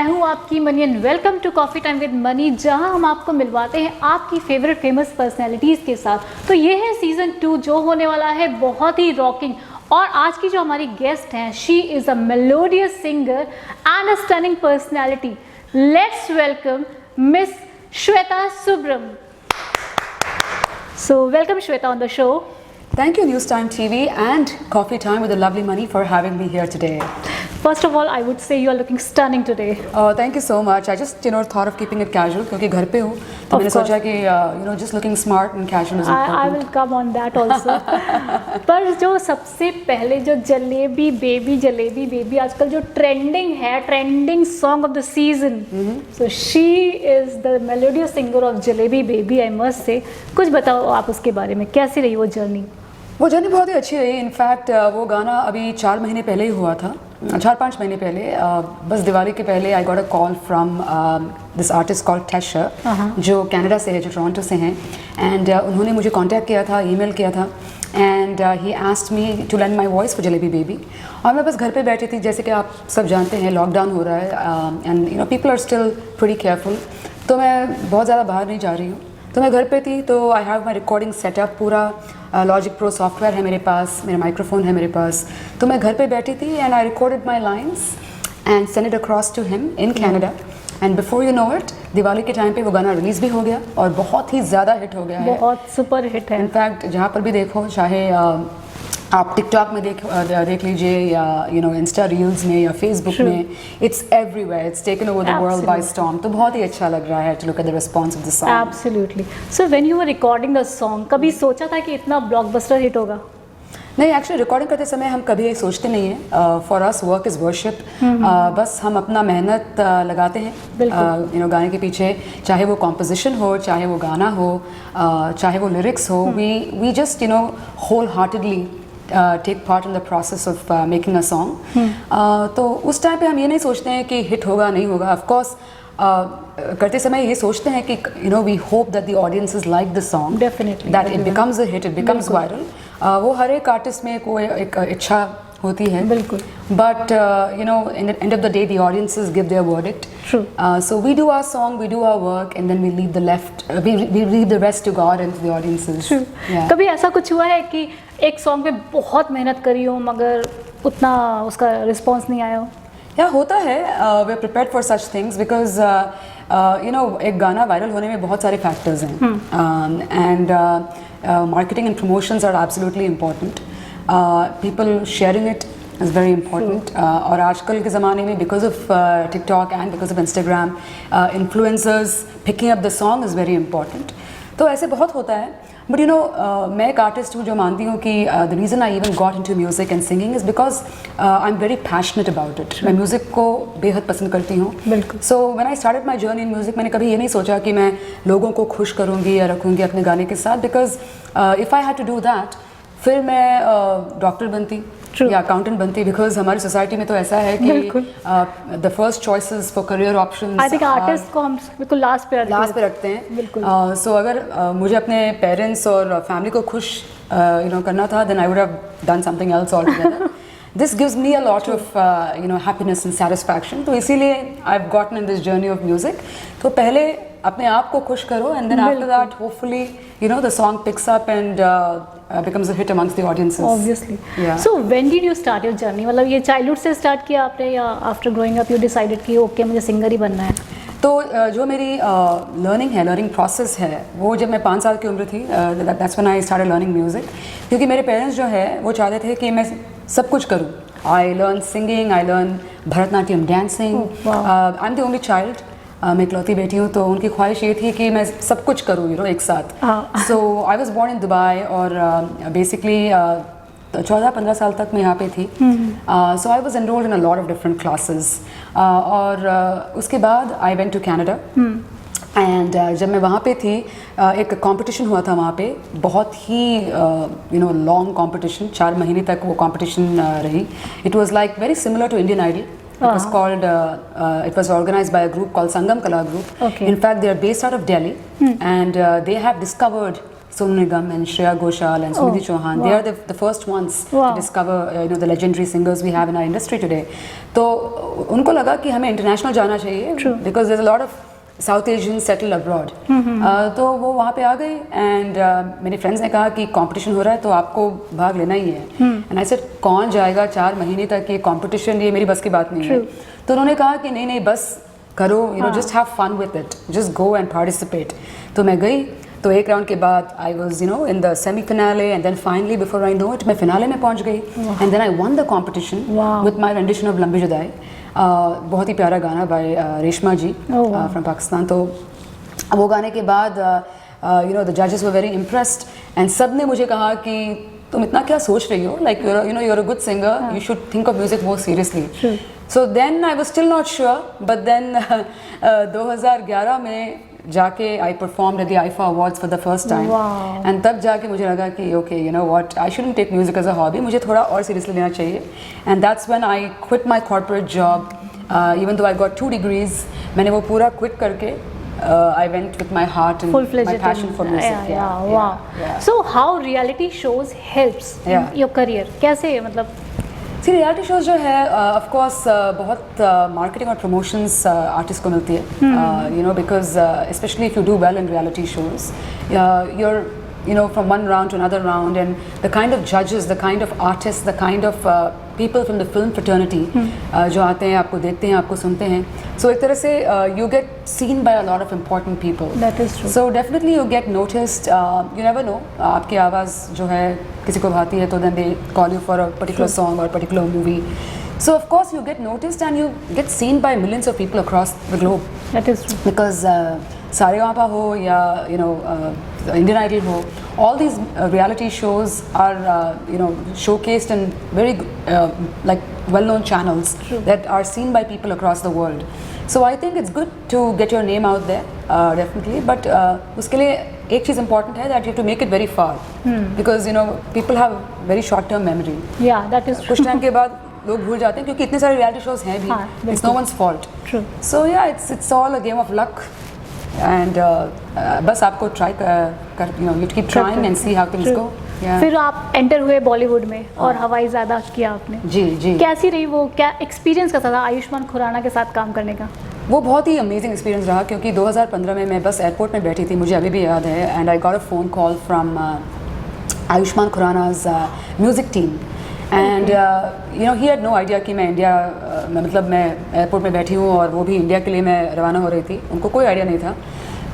मैं हूं आपकी Mani and welcome to coffee time with Mani, जहां हम आपको मिलवाते हैं आपकी फेवरेट फेमस पर्सनैलिटीज़ के साथ। तो ये है सीज़न 2 जो होने वाला है बहुत ही रॉकिंग। और आज की जो हमारी गेस्ट हैं, she is a melodious singer and a stunning personality. Let's welcome miss Shweta Subram. So welcome Shweta on the show. Thank you News Time TV and Coffee Time with the lovely Money for having me here today. First of all, I would say you are looking stunning today. Thank you so much. I just thought of keeping it casual क्योंकि घर पे हूँ तो मैंने सोचा कि just looking smart and casual is important. I will come on that also. पर जो सबसे पहले जो जलेबी बेबी आजकल जो ट्रेंडिंग है, trending song of the season, so she is the melodious singer of jalebi baby, I must say. कुछ बताओ आप उसके बारे में, कैसी रही वो जर्नी? वो जर्नी बहुत ही अच्छी रही। इनफैक्ट वो गाना अभी 4 महीने पहले ही हुआ था, 4-5 महीने पहले। बस दिवाली के पहले I got a call from this artist called Tesher, जो कनाडा से है, जो टोरंटो से हैं। एंड उन्होंने मुझे कांटेक्ट किया था, ईमेल किया था, and he asked me to lend my voice for Jalebi baby. और मैं बस घर पे बैठी थी, जैसे कि आप सब जानते हैं लॉकडाउन हो रहा है and people are still pretty careful. तो मैं बहुत ज़्यादा बाहर नहीं जा रही हूँ, तो मैं घर पे थी। तो I have my recording setup, पूरा लॉजिक प्रो सॉफ्टवेयर है मेरे पास, मेरा माइक्रोफोन है मेरे पास। तो मैं घर पे बैठी थी and I recorded my lines and send it across to him in Canada. And before you know it, Diwali के टाइम पे वो गाना रिलीज़ भी हो गया और बहुत ही ज़्यादा हिट हो गया है, बहुत सुपर हिट है। इनफैक्ट जहाँ पर भी देखो, चाहे आप टिकटॉक में देख लीजिए या इंस्टा रील्स में या फेसबुक में, it's everywhere, it's taken over the world by storm. तो बहुत ही अच्छा लग रहा है to look at the response of the song. Absolutely. So when you were recording the song, कभी सोचा था कि इतना ब्लॉकबस्टर हिट होगा? नहीं, एक्चुअली रिकॉर्डिंग करते समय हम कभी ये सोचते नहीं हैं। For us work is worship. बस हम अपना मेहनत लगाते हैं गाने के पीछे, चाहे वो कॉम्पोजिशन हो, चाहे वो गाना हो, चाहे वो लिरिक्स हो। We just wholeheartedly take part in the process of making a song. तो उस टाइम पे हम ये नहीं सोचते हैं कि हिट होगा नहीं होगा। ऑफकोर्स करते समय ये सोचते हैं कि we hope that the audience is like the song, definitely that it becomes a hit, it becomes viral. वो हर एक आर्टिस्ट में कोई एक इच्छा होती है, बिल्कुल। But in the end of the day the audiences give their verdict. True. So we do our song, we do our work, and then we leave the rest to God and to the audiences. True. Yeah. कभी ऐसा कुछ हुआ है कि एक song पे बहुत मेहनत करी हो मगर उतना उसका रिस्पॉन्स नहीं आया हो? या होता है, we are prepared for such things because एक गाना वायरल होने में बहुत सारे फैक्टर्स हैं, and marketing and promotions are absolutely important. People sharing it is very important. और आजकल के ज़माने में because of TikTok and because of Instagram, influencers picking up the song is very important. तो ऐसे बहुत होता है। बट मैं एक आर्टिस्ट हूँ जो मानती हूँ कि the reason I even got into music and singing is because I am very passionate about it. मैं म्यूज़िक को बेहद पसंद करती हूँ। बिल्कुल। So when I started my journey in music, मैंने कभी ये नहीं सोचा कि मैं लोगों को खुश करूँगी या रखूँगी अपने गाने के साथ, because if I had to do that, फिर मैं डॉक्टर बनती या अकाउंटेंट बनती, बिकॉज हमारी सोसाइटी में तो ऐसा है कि the first choices for career options, I think artist को हम बिल्कुल लास्ट पे रखते हैं। बिल्कुल। सो अगर मुझे अपने पेरेंट्स और फैमिली को खुश करना था, then I would have done something else all together. This gives me a lot of happiness and satisfaction. तो इसीलिए I've gotten in this journey of music. तो पहले अपने आप को खुश करो, and then after that hopefully the song picks up and becomes a hit amongst the audiences. Obviously. Yeah. So when did you start your journey? मतलब ये childhood से start किया आपने या after growing up you decided कि okay मुझे singer ही बनना है? तो जो मेरी लर्निंग प्रोसेस है, वो जब मैं 5 साल की उम्र थी, that's when I started learning music. क्योंकि मेरे पेरेंट्स जो है वो चाहते थे कि मैं सब कुछ करूँ। I learn singing, I learn Bharatanatyam dancing. I am the only child, मैं इकलौती बेटी हूँ, तो उनकी ख्वाहिश ये थी कि मैं सब कुछ करूँ एक साथ। So I was born in Dubai और बेसिकली 14-15 साल तक मैं यहाँ पे थी। So I was enrolled in a lot of different classes. और उसके बाद I went to Canada and जब मैं वहाँ पे थी, एक कंपटीशन हुआ था वहाँ पे, बहुत ही लॉन्ग कंपटीशन, 4 महीने तक वो कंपटीशन रही। It was like very similar to Indian Idol. It was called, it was organized by a group called Sangam Kala Group. Okay. In fact, they are based out of Delhi, and they have discovered Sonu Nigam and Shreya Ghoshal and Sunidhi Chauhan. They are the first ones to discover the legendary singers we have in our industry today. तो उनको लगा कि हमें international जाना चाहिए because there's a lot of South Asians settle abroad. तो वो वहाँ पे आ गई and मेरे फ्रेंड्स ने कहा कि कंपटीशन हो रहा है तो आपको भाग लेना ही है. And I said कौन जाएगा 4 महीने तक ये कंपटीशन, ये मेरी बस की बात नहीं है. तो उन्होंने कहा कि नहीं बस करो, just have fun with it, just go and participate. तो मैं गई. तो एक राउंड के बाद I was in the semi finale and then finally before I know it मैं फिनाले में पहुंच गई. And then I won the competition with my rendition of लंबी जुदाई. बहुत ही प्यारा गाना बाय रेशमा जी फ्रॉम पाकिस्तान. तो वो गाने के बाद द जजेस वर वेरी इम्प्रेस्ड एंड सब ने मुझे कहा कि तुम इतना क्या सोच रही हो, like you're a good singer, you should think of music more seriously. So then I was still not sure, but then 2011 में जाके I performed at the IFA Awards for the first time. And तब जाके मुझे लगा कि okay, you know what, I shouldn't take music as a hobby, मुझे थोड़ा और seriously लेना चाहिए. And that's when I quit my corporate job, even though I got 2 degrees. मैंने वो पूरा quit करके I went with my heart and my passion for music. Wow. So how reality shows helps in your career? कैसे मतलब? See, reality shows जो है of course बहुत marketing और promotions artist को मिलती है. Because especially if you do well in reality shows, you're from one round to another round, and the kind of judges, the kind of artists, the kind of people from the film fraternity जो आते हैं, आपको देखते हैं, आपको सुनते हैं. So एक तरह से you get seen by a lot of important people. That is true. So definitely you get noticed. You never know. आपकी आवाज़ जो है किसी को भाती है तो then they call you for a particular song or a particular movie. So of course you get noticed and you get seen by millions of people across the globe. That is true. Because Sa Re Ga Ma Pa हो या Indian Idol हो, all these reality shows are showcased in very like well-known channels that are seen by people across the world. So I think it's good to get your name out there, definitely. But उसके लिए एक चीज़ important है that you have to make it very far, because people have very short-term memory. Yeah, that is true. कुछ time के बाद लोग भूल जाते हैं क्योंकि इतने सारे reality shows हैं भी. It's no one's fault. True. So yeah, it's all a game of luck. And बस आपको try you keep trying and see how things go. फिर आप एंटर हुए बॉलीवुड में और हवाई ज़्यादा किया आपने. जी. कैसी रही वो, क्या एक्सपीरियंस कैसा था आयुष्मान खुराना के साथ काम करने का? वो बहुत ही अमेजिंग एक्सपीरियंस रहा क्योंकि 2015 में मैं बस एयरपोर्ट में बैठी थी, मुझे अभी भी याद है. And I got a phone call from Ayushmann Khurana's music team. And he had no idea कि मैं इंडिया मतलब मैं एयरपोर्ट में बैठी हूँ और वो भी इंडिया के लिए मैं रवाना हो रही थी. उनको कोई आइडिया नहीं था.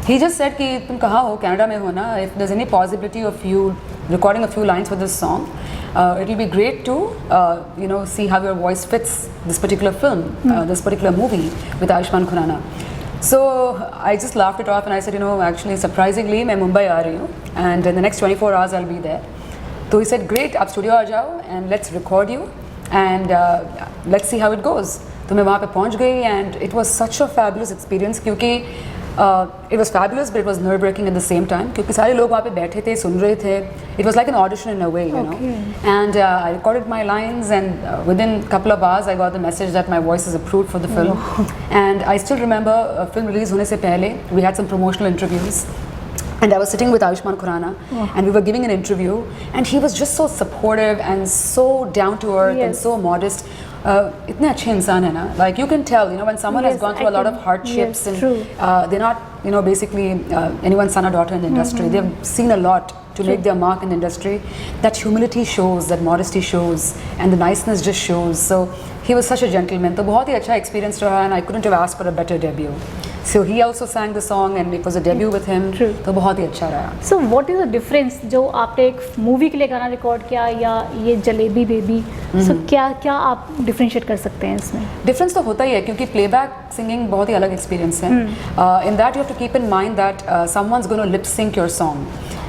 ही जस्ट सेड कि तुम कहाँ हो, कनाडा में हो ना, if there is any possibility of you recording a few lines for this song, it will be great to see how your voice fits this particular film, this particular movie with Ayushmann Khurrana. So I just laughed it off and I said, actually surprisingly मैं मुंबई आ रही हूँ and in the next 24 hours I'll be there. So he said, great, आप studio आ जाओ and let's record you and let's see how it goes. तो मैं वहाँ पे पहुँच गई and it was such a fabulous experience क्योंकि it was fabulous but it was nerve-wracking at the same time क्योंकि सारे लोग वहाँ पे बैठे थे, सुन रहे थे. It was like an audition in a way, you know. And I recorded my lines and within a couple of hours I got the message that my voice is approved for the film. And I still remember film release होने से पहले we had some promotional interviews. And I was sitting with Ayushmann Khurrana and we were giving an interview and he was just so supportive and so down to earth and so modest. इतने अच्छे इंसान है ना, like you can tell when someone has gone through a lot of hardships and they're not basically anyone's son or daughter in the industry. They've seen a lot to make their mark in the industry. That humility shows, that modesty shows and the niceness just shows. So he was such a gentleman. तो बहुत ही अच्छा experience रहा and I couldn't have asked for a better debut. So he also sang the song and it was a debut with him. तो बहुत ही अच्छा रहा. So what is the difference जो आपने एक मूवी के लिए गाना रिकॉर्ड किया या ये जलेबी बेबी, so क्या आप डिफरेंशिएट कर सकते हैं इसमें? डिफरेंस तो होता ही है क्योंकि प्लेबैक सिंगिंग बहुत ही अलग एक्सपीरियंस है. In that you have to keep in mind that someone's going to lip sync your song.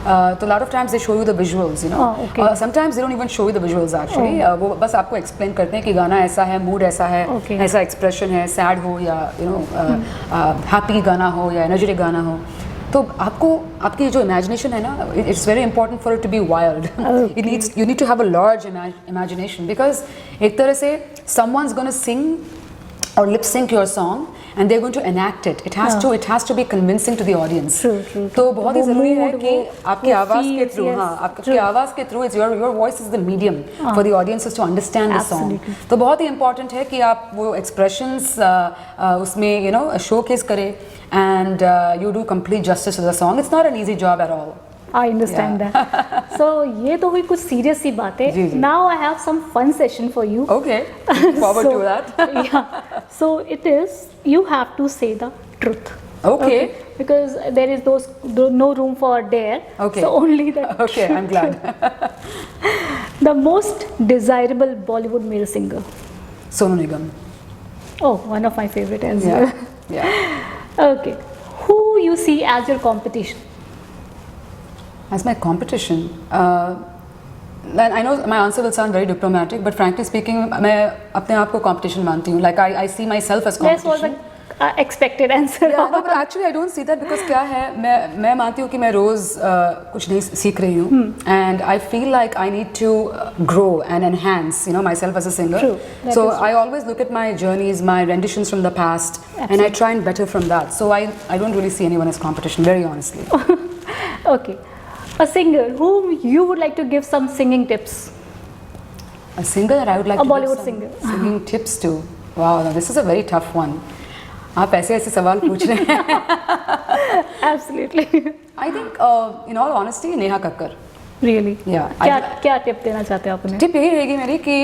So a lot of times they show you the visuals, sometimes they don't even show you the visuals actually. वो बस आपको explain करते हैं कि गाना ऐसा है, mood ऐसा है, ऐसा एक्सप्रेशन है, सैड हो या हैप्पी गाना हो या एनर्जेटिक गाना हो. तो आपको आपकी जो इमेजिनेशन है ना, it's very important for it to be wild. You need to have a large imagination because एक तरह से समवन's going to sing or lip sync your song and they're going to enact it. It has to be convincing to the audience. True. तो बहुत ही ज़रूरी है mood, कि आपकी आवाज़ के feels, थ्रू, yes, हाँ, आपकी आवाज़ के through, your voice is the medium for the audiences to understand the song. Absolutely. तो बहुत ही important है कि आप वो expressions उसमें showcase करें and you do complete justice to the song. It's not an easy job at all. I understand that. So ये तो हुई कुछ सीरियस सी बात है. जी. Now I have some fun session for you. Okay, looking forward to that. Yeah. So it is, you have to say the truth. Okay. Because there is no room for dare. Okay. So only the Okay, I'm glad. The most desirable Bollywood male singer. Sonu Nigam. Oh, one of my favorite as well. Yeah. Okay. Who you see as your competition? As my competition, then I know my answer will sound very diplomatic, but frankly speaking, मैं अपने आप को competition मानती हूँ. Like I see myself as This was competition. a expected answer. Yeah, no, but actually I don't see that because क्या है, मैं मानती हूँ कि मैं रोज कुछ नहीं सीख रही हूँ, and I feel like I need to grow and enhance, myself as a singer. True, that So is I always look at my journeys, my renditions from the past, and I Absolutely. try and better from that. So I don't really see anyone as competition, very honestly. Okay. A singer whom you would like to give some singing tips. A singer that I would like A to Bollywood give some singer. singing tips to. Wow, now this is a very tough one. आप ऐसे सवाल पूछ रहे हैं. Absolutely. I think, in all honesty, Neha Kakkar. Really? Yeah. क्या tip देना चाहते हो आप उन्हें? टिप यही रहेगी मेरी कि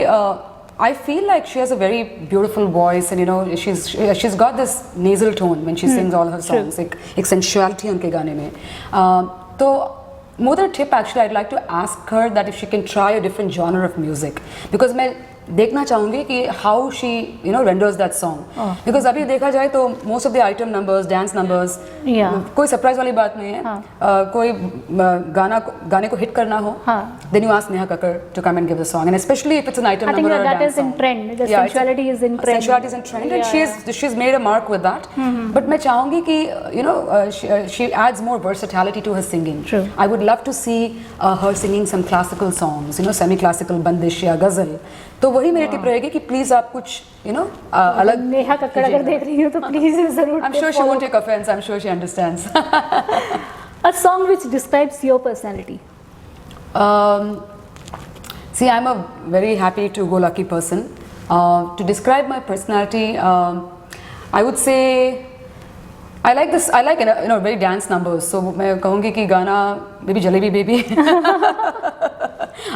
I feel like she has a very beautiful voice and she's got this nasal tone when she sings all her songs. एक sensuality उनके गाने में. तो more than a tip, actually, I'd like to ask her that if she can try a different genre of music, because मैं देखना चाहूँगी कि how she renders that song. Because अभी देखा जाए तो most of the item numbers, dance numbers, कोई surprise वाली बात नहीं है. कोई गाने को hit करना हो, then you ask Neha Kakkar to come and give the song, and especially if it's an item number or a dance song. I think that is in trend. The sensuality is in trend. Sensuality is in trend, and she's made a mark with that. But मैं चाहूँगी कि she adds more versatility to her singing. True. I would love to see her singing some classical songs, semi-classical, bandish या गजल. तो वही मेरी tip रहेगी कि प्लीज आप कुछ अलग. नेहा कक्कड़ अगर देख रही हो तो प्लीज जरूर. I'm sure she won't take offense. I'm sure she understands. A song which describes your personality. See, I'm a very happy-go-lucky person. To describe my personality, I would say I like this. I like very dance numbers. So मैं कहूँगी कि गाना maybe Jalebi Baby.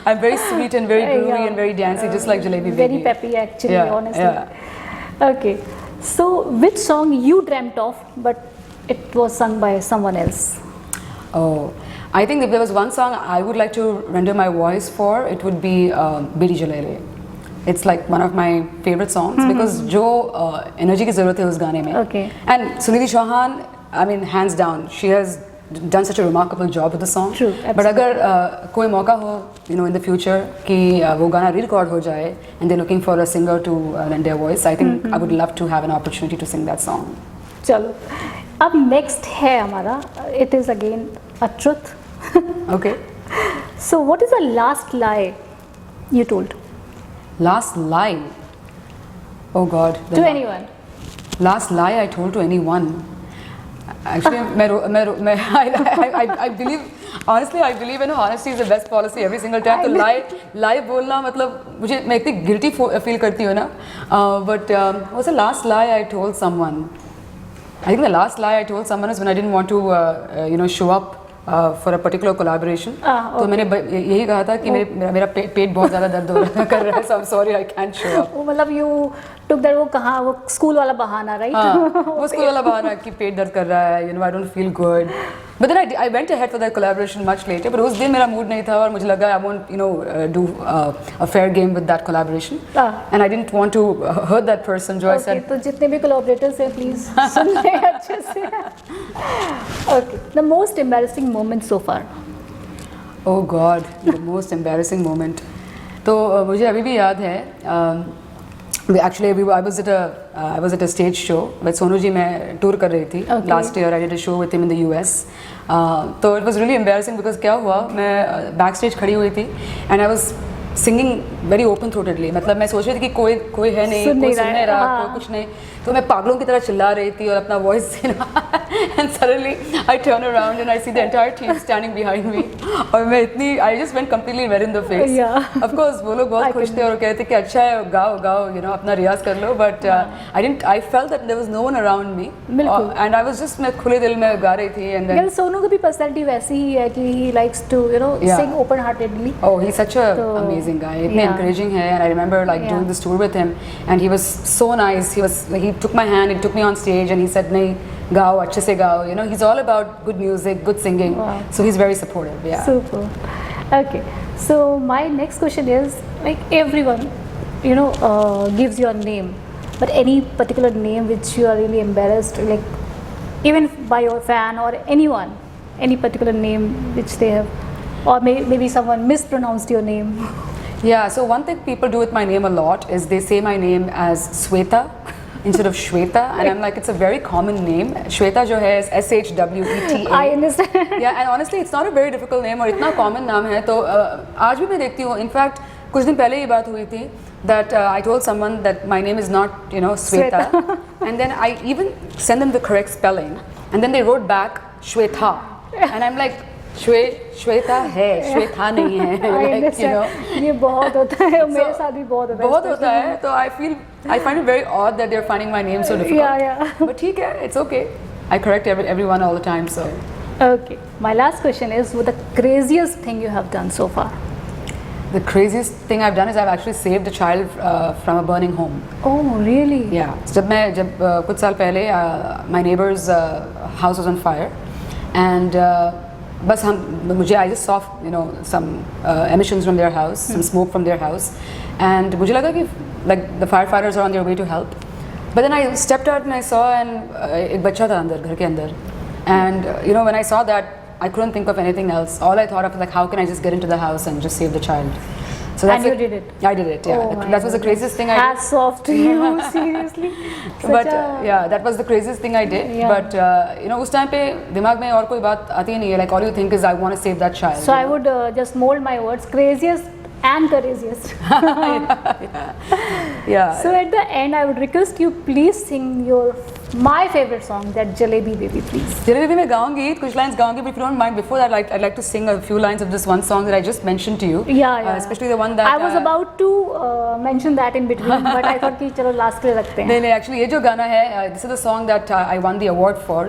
I'm very sweet and very groovy and very dancey, just like Jalebi Baby. Very peppy, actually, honestly. Yeah. Okay. So, which song you dreamt of, but it was sung by someone else? Oh, I think if there was one song I would like to render my voice for, it would be Bidi Jalele. It's like one of my favorite songs because जो energy की ज़रूरत है उस गाने में. Okay. And Sunidhi Chauhan, I mean, hands down, she has done such a remarkable job with the song. True, But अगर कोई मौका हो, in the future कि वो गाना re-record हो जाए and they're looking for a singer to lend their voice, I think I would love to have an opportunity to sing that song. चलो, अब next है हमारा. It is again a truth. Okay. So, what is the last lie you told? Last lie. Oh God. To anyone. Last lie I told to anyone. Actually, I believe, honestly, I believe honesty is the best policy every single time. तो lie बोलना मतलब मैं इतनी guilty feel करती हूँ ना. But what's the last lie I told someone? I think the last lie I told someone is when I didn't want to show up for a particular collaboration. तो मैंने यही कहा था कि मेरा पेट बहुत ज़्यादा दर्द कर रहा है, so I'm sorry I can't show up. वो मतलब you took that वो स्कूल वाला बहाना, right? वो स्कूल वाला बहाना कि पेट दर्द कर रहा है, I don't feel good. But then I went ahead for that collaboration much later. But उस दिन मेरा mood नहीं था और मुझे लगा I won't do a fair game with that collaboration. And I didn't want to hurt that person. जो I said. तो जितने भी collaborators हैं please सुन ले अच्छे से. Okay. The most embarrassing moment so far. Oh God, the most embarrassing moment. तो मुझे अभी भी याद है. I was at a stage show with Sonu ji. मैं tour कर रही थी. Last year I did a show with him in the US. So it was really embarrassing because क्या हुआ, मैं backstage खड़ी हुई थी and I was singing very open throatedly, मतलब मैं सोच रही थी कि कोई है नहीं, सुन कोई नहीं सुन रहा नहीं है, रहा, हाँ। कोई कुछ नहीं, तो मैं पागलों की तरह चिल्ला रही थी और अपना voice and suddenly I turn around and I see the entire team standing behind me, और मैं इतनी I just went completely red in the face. Yeah. Of course वो लोग बहुत I खुश can- थे और कहते कि अच्छा है, गाओ गाओ, यू नो, अपना रियाज कर लो, but I felt that there was no one around me, बिल्कुल। एंड आई वाज जस्ट, मैं खुले दिल में गा रही थी, एंड Well, सोनू की भी पर्सनैलिटी वैसी ही है कि he likes to Yeah. Sing open heartedly. Oh, he's such a So, amazing guy. इतने yeah. encouraging है, and I remember like Yeah. doing this tour with him, and he was so nice. He was like, he took my hand, he took me on stage, and he said, "नहीं, गाओ, अच्छे से गाओ." You know, he's all about good music, good singing. Wow. So he's very supportive. Yeah. Super. Okay. So my next question is, like, everyone, gives you a name, but any particular name which you are really embarrassed, like, even by your fan or anyone, any particular name which they have, or maybe someone mispronounced your name. Yeah. So one thing people do with my name a lot is they say my name as Sweta instead of Shweta, and I'm like, it's a very common name. Shweta जो है is SHWETA. I understand. Yeah, and honestly, it's not a very difficult name और इतना common नाम है, तो आज भी मैं देखती हूँ. In fact, कुछ दिन पहले ये बात हुई थी that I told someone that my name is not, Sweta, and then I even sent them the correct spelling, and then they wrote back Shweta, and I'm like, Shweta है, Shweta नहीं है. I Like, understand. ये बहुत होता है, और मेरे साथ भी बहुत होता है. बहुत होता है, तो I find it very odd that they're finding my name so difficult. Yeah. But ठीक है, it's okay. I correct everyone all the time, so. Okay. My last question is, what the craziest thing you have done so far? The craziest thing I've done is I've actually saved a child from a burning home. Oh, really? Yeah. जब कुछ साल पहले my neighbor's house was on fire, and बस मुझे I just saw some emissions from their house, some smoke from their house, and मुझे लगा कि like the firefighters are on their way to help, but then I stepped out and I saw एक बच्चा था अंदर, घर के अंदर, and when I saw that, I couldn't think of anything else. All I thought of was like, how can I just get into the house and just save the child? So And you did it? I did it, yeah. Oh my That was the craziest thing I did. Hats off to you, seriously. But yeah, that was the craziest thing I did. Yeah. But उस time पे दिमाग में और कोई बात आती ही नहीं है. Like all you think is I want to save that child. So I would just mold my words, craziest and courageous. Yeah. So at the end, I would request you, please sing my favorite song, that Jalebi Baby, please. Jalebi मैं गाऊंगी, कुछ lines गाऊंगी, but if you don't mind, before that, I'd like to sing a few lines of this one song that I just mentioned to you. Yeah. Especially the one that I was about to mention that in between, but I thought कि चलो last के लिए रखते हैं. नहीं, actually ये जो गाना है, this is the song that I won the award for.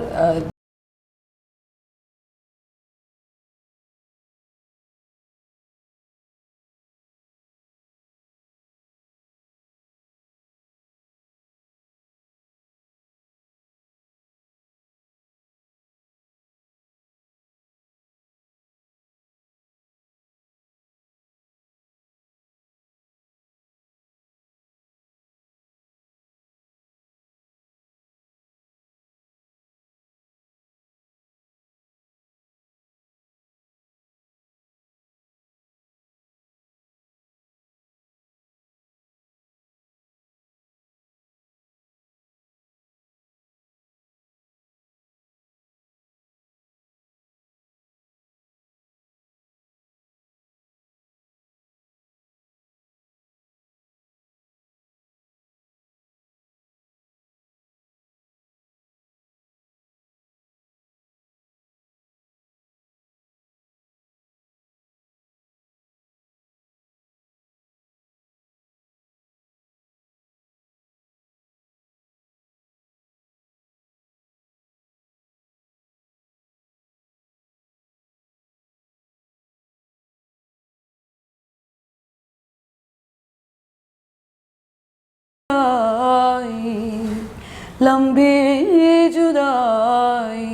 लंबी जुदाई.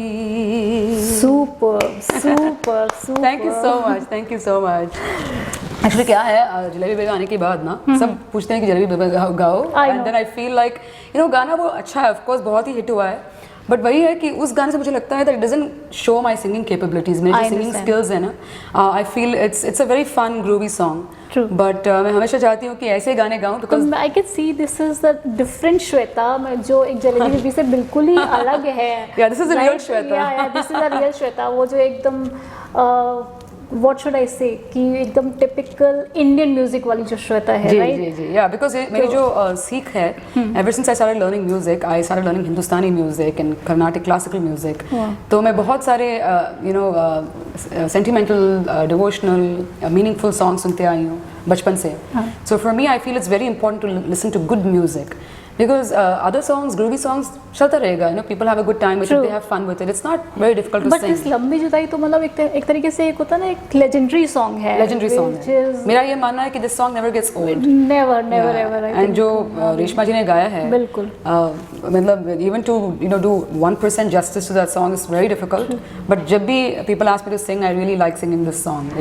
Super. Thank you so much. Actually क्या है, जलेबी बेबी आने के बाद ना सब पूछते हैं कि जलेबी बेबी गाओ, and then I feel like गाना वो अच्छा है, of course बहुत ही हिट हुआ है, बट वही है कि उस गाने से मुझे लगता है that it doesn't show my singing capabilities. मेरी जो singing skills है ना, I feel it's a very fun groovy song. True. But मैं हमेशा चाहती हूँ कि ऐसे गाने गाऊँ, because I can see this is the different Shweta, जो एक जलेबी बेबी से बिल्कुल ही अलग है. Yeah, this is the real Shweta. Yeah, this is the real Shweta. वो जो एकदम व्हाट शुड आई से कि एकदम टिपिकल इंडियन म्यूजिक वाली जो श्वेता है, जी राइट? जी जी या बिकॉज मेरी जो सीख है ever since I started learning music I started learning Hindustani music and Carnatic classical music तो मैं बहुत सारे सेंटिमेंटल डिवोशनल मीनिंगफुल सॉन्ग सुनते आई हूँ बचपन से so for me I feel it's very important to listen to good music because other songs, groovy songs, चलता रहेगा, people have a good time with it, they have fun with it. It's not very difficult to But sing. this लंबी जुदाई तो मतलब एक तरीके से एक होता है ना, एक legendary song है. Legendary song है. मेरा ये मानना है कि this song never gets old. Never ever. And जो रेशमा जी ने गाया है, बिल्कुल. मतलब even to do 1% justice to that song is very difficult. But जब भी people ask me to sing, I really like singing this song.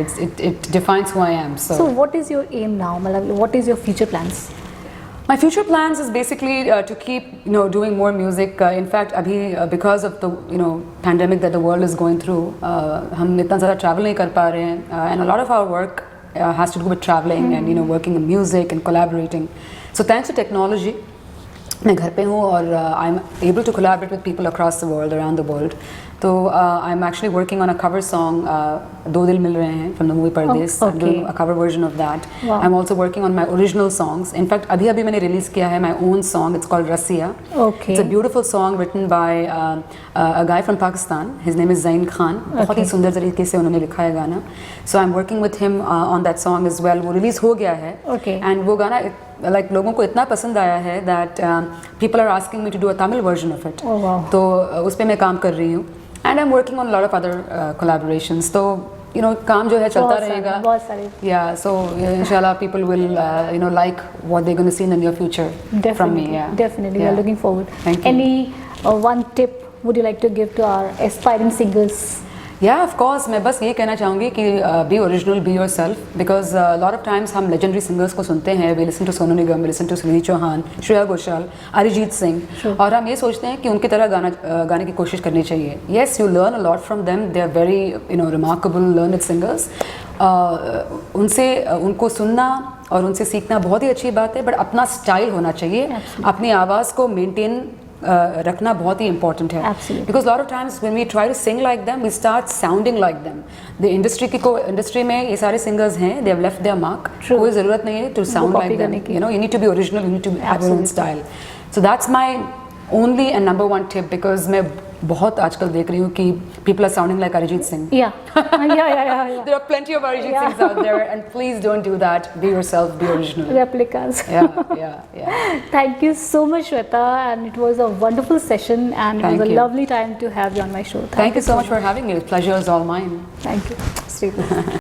It defines who I am. So what is your aim now? मतलब what is your future plans? My future plans is basically to keep doing more music. In fact, abhi because of the pandemic that the world is going through, हम इतना ज़्यादा travel नहीं कर पा रहे हैं, and a lot of our work has to do with traveling and working in music and collaborating. So thanks to technology, मैं घर पे हूँ और I'm able to collaborate with people across the world, around the world. तो I'm actually working on a cover song, दो दिल मिल रहे हैं, from the movie Pardes. I'm doing a cover version of that. Wow. I'm also working on my original songs. In fact, अभी मैंने release किया है my own song. It's called Rasiya. Okay. It's a beautiful song written by a guy from Pakistan. His name is Zain Khan. बहुत ही सुंदर तरीके से उन्होंने लिखा है गाना. So I'm working with him on that song as well. वो release हो गया है. Okay. And वो गाना like लोगों को इतना पसंद आया है that people are asking me to do a Tamil version of it. Oh wow. तो उस पे मैं काम कर रही हूँ. And I'm working on a lot of other collaborations. तो काम जो है चलता रहेगा. बहुत सारे. Yeah, so inshallah people will like what they're going to see in the near future from me. Yeah. Definitely. Yeah. We are looking forward. Thank you. Any one tip would you like to give to our aspiring singers? Yeah, of course. मैं बस ये कहना चाहूँगी कि be original, be yourself. Because a lot of times हम legendary singers को सुनते हैं. We listen to Sonu Nigam, we listen to Sunidhi Chauhan, Shreya Ghoshal, Arijit Singh. Sure. और हम ये सोचते हैं कि उनकी तरह गाने की कोशिश करनी चाहिए. Yes, you learn a lot from them. They are very remarkable, learned singers. उनको सुनना और उनसे सीखना बहुत ही अच्छी बात है. बट अपना स्टाइल होना चाहिए. अपनी आवाज़ को मेंटेन रखना बहुत ही important है. Absolutely. Because a lot of times when we try to sing like them, we start sounding like them. The industry में ये सारे singers हैं, they have left their mark. True. कोई ज़रूरत नहीं है to sound copy like them. करने की. You need to be original, you need to have your own style. So that's my only and number one tip because मैं बहुत आजकल देख रही हूँ कि people are sounding like Arijit Singh. Yeah. There are plenty of Arijit Singhs out there, and please don't do that. Be yourself, be original. Replicas. Yeah. Thank you so much, Shweta, and it was a wonderful session, and it Thank was a you. lovely time to have you on my show. Thank you so much for having me. The pleasure is all mine. Thank you. Sri.